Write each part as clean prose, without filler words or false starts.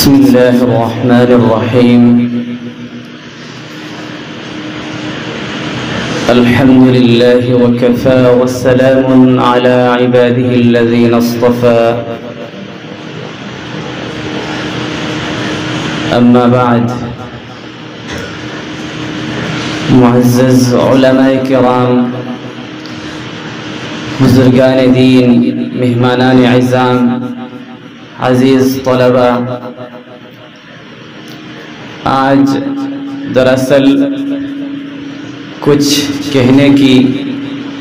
بسم الله الرحمن الرحيم. الحمد لله وكفى والسلام على عباده الذين اصطفى. أما بعد، معزز علماء کرام، بزرگان دین، مہمانان عزام، عزیز طلبہ، آج دراصل کچھ کہنے کی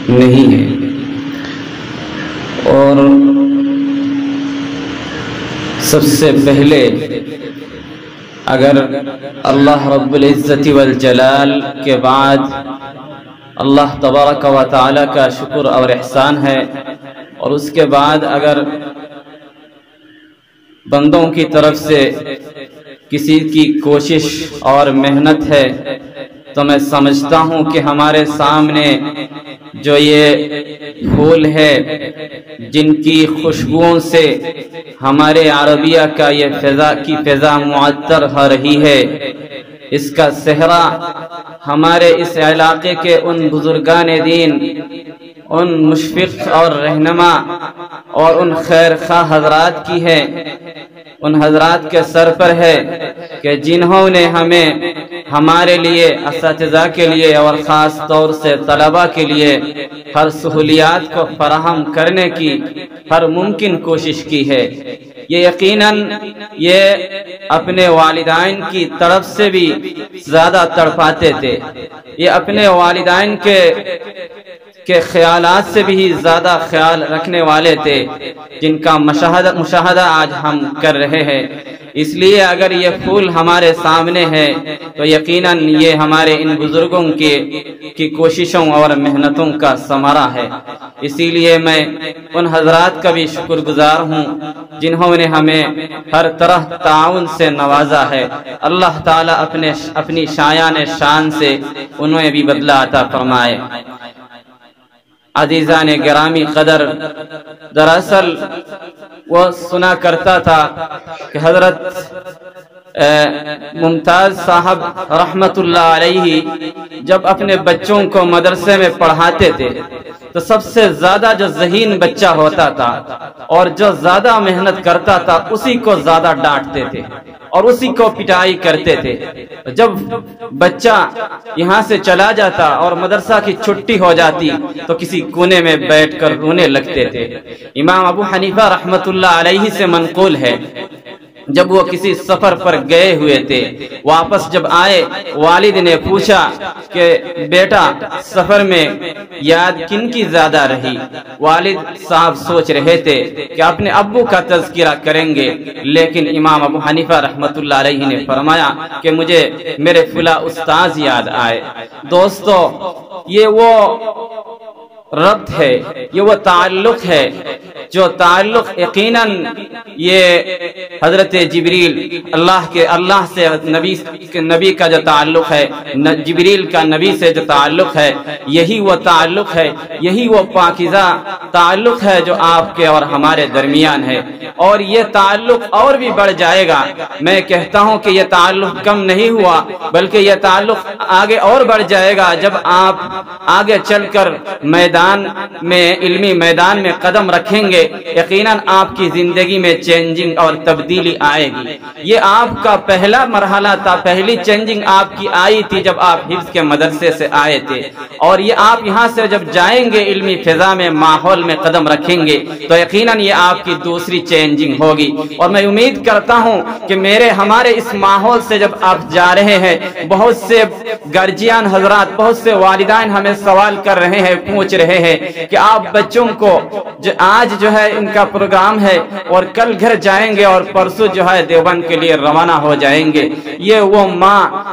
نہیں ہے، اور سب سے پہلے اگر اللہ رب العزت والجلال کے بعد اللہ تبارک و تعالی کا شکر اور احسان ہے، اور اس کے بعد اگر بندوں کی طرف سے کسی کی کوشش اور محنت ہے، تو میں سمجھتا ہوں کہ ہمارے سامنے جو یہ پھول ہے جن کی خوشبوؤں سے ہمارے عربیہ کا یہ فضا معطر ہو رہی ہے، اس کا صحرا ہمارے اس علاقے کے ان بزرگان دین، ان مشفق اور رہنما اور ان خیر خواہ حضرات کی ہے، ان حضرات کے سر پر ہے کہ جنہوں نے ہمیں ہمارے لیے، اساتذہ کے لیے اور خاص طور سے طلبہ کے لیے ہر سہولیات کو فراہم کرنے کی ہر ممکن کوشش کی ہے۔ یہ یقیناً یہ اپنے والدین کی طرف سے بھی زیادہ تڑپاتے تھے، یہ اپنے والدین کے خیالات سے بھی زیادہ خیال رکھنے والے تھے، جن کا مشاہدہ آج ہم کر رہے ہیں۔ اس لیے اگر یہ پھول ہمارے سامنے ہے تو یقیناً یہ ہمارے ان بزرگوں کی کوششوں اور محنتوں کا ثمرہ ہے۔ اسی لیے میں ان حضرات کا بھی شکر گزار ہوں جنہوں نے ہمیں ہر طرح تعاون سے نوازا ہے۔ اللہ تعالیٰ اپنی شایان شان سے انہیں بھی بدلہ عطا فرمائے۔ عزیزان گرامی قدر، دراصل وہ سنا کرتا تھا کہ حضرت ممتاز صاحب رحمت اللہ علیہ جب اپنے بچوں کو مدرسے میں پڑھاتے تھے تو سب سے زیادہ جو ذہین بچہ ہوتا تھا اور جو زیادہ محنت کرتا تھا اسی کو زیادہ ڈانٹتے تھے اور اسی کو پٹائی کرتے تھے۔ جب بچہ یہاں سے چلا جاتا اور مدرسہ کی چھٹی ہو جاتی تو کسی کونے میں بیٹھ کر رونے لگتے تھے۔ امام ابو حنیفہ رحمت اللہ علیہ سے منقول ہے، جب وہ کسی سفر پر گئے ہوئے تھے، واپس جب آئے، والد نے پوچھا کہ بیٹا سفر میں یاد کن کی زیادہ رہی؟ والد صاحب سوچ رہے تھے کہ اپنے ابو کا تذکرہ کریں گے، لیکن امام ابو حنیفہ رحمت اللہ علیہ نے فرمایا کہ مجھے میرے فلاں استاذ یاد آئے۔ دوستو، یہ وہ ربط ہے، یہ وہ تعلق ہے جو تعلق یقیناً یہ حضرت جبریل اللہ سے نبی کا جو تعلق ہے، جبریل کا نبی سے جو تعلق ہے، یہی وہ تعلق ہے، یہی وہ پاکیزہ تعلق ہے جو آپ کے اور ہمارے درمیان ہے، اور یہ تعلق اور بھی بڑھ جائے گا۔ میں کہتا ہوں کہ یہ تعلق کم نہیں ہوا، بلکہ یہ تعلق آگے اور بڑھ جائے گا جب آپ آگے چل کر علمی میدان میں قدم رکھیں گے، یقیناً آپ کی زندگی میں چینجنگ اور تبدیلی آئے گی۔ یہ آپ کا پہلا مرحلہ تھا، پہلی چینجنگ آپ کی آئی تھی جب آپ حفظ کے مدرسے سے آئے تھے، اور یہ آپ یہاں سے جب جائیں گے علمی فضا میں، ماحول میں قدم رکھیں گے تو یقیناً یہ آپ کی دوسری چینجنگ ہوگی۔ اور میں امید کرتا ہوں کہ ہمارے اس ماحول سے جب آپ جا رہے ہیں، بہت سے گارجین حضرات، بہت سے والدین ہمیں سوال کر رہے ہیں، پوچھ رہے ہیں کہ آپ بچوں کو آج جو ہے ان کا پروگرام ہے اور کل گھر جائیں گے اور پرسوں جو ہے دیوبند کے لیے روانہ ہو جائیں گے، یہ وہ ماں